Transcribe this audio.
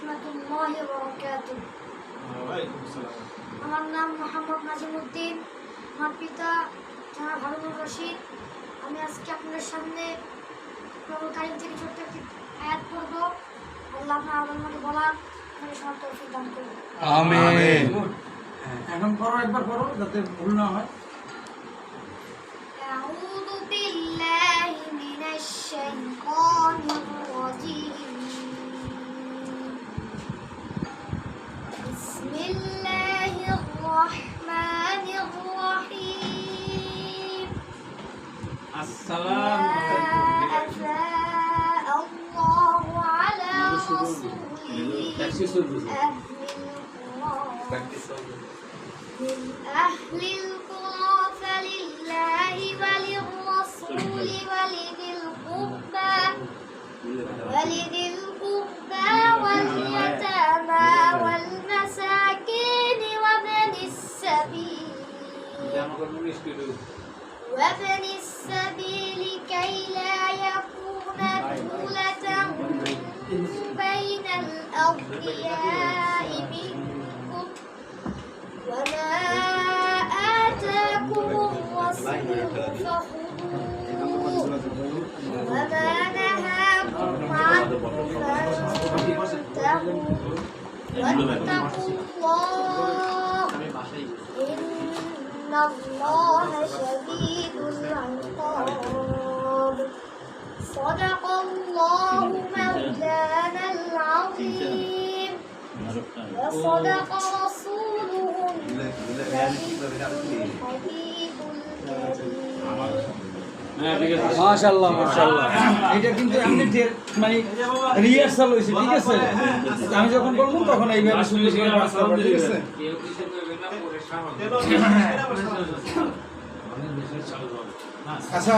রাহমাতুল্লাহি ওয়া বারাকাতুহু। ওয়ালাইকুম আসসালাম। আমার নাম মোহাম্মদ নাজিমউদ্দিন, আমার পিতা জনাব হারুনুর রশিদ। আমি আজকে আপনাদের সামনে কোরআনুল কারীম থেকে ছোট্ট একটি আয়াত পড়ব। আল্লাহ আপনার আমাকে বলার আপনাদের সবার তৌফিক দান করুন। আমিন। এখন পড়ো, একবার পড়ো যাতে ভুল না হয়। আউযু বিল্লাহি মিনাশ শাইতানির রাজীম। বিসমিল্লাহির রাহমানির রাহিম। আসসালাম আল্লাহু আলা রাসূলিহি من أهل القرى فلله وللرسول ولذي القربى واليتامى والمساكين وابن السبيل كي لا يكون دولة بين الأغنياء منكم وما آتاكم الرسول فخذوه وما نهاكم عنه فانتهوا واتقوا الله إن الله شديد العقاب. صدق الله مولانا العظيم وصدق رسوله الحبيب الكريم. মাশাআল্লাহ মাশাআল্লাহ। এটা কিন্তু আমি মানে রিহার্সাল হইছে, ঠিক আছে? আমি যখন বললাম তখন এইভাবে সুন্দর করে পাস করব, ঠিক আছে? আচ্ছা।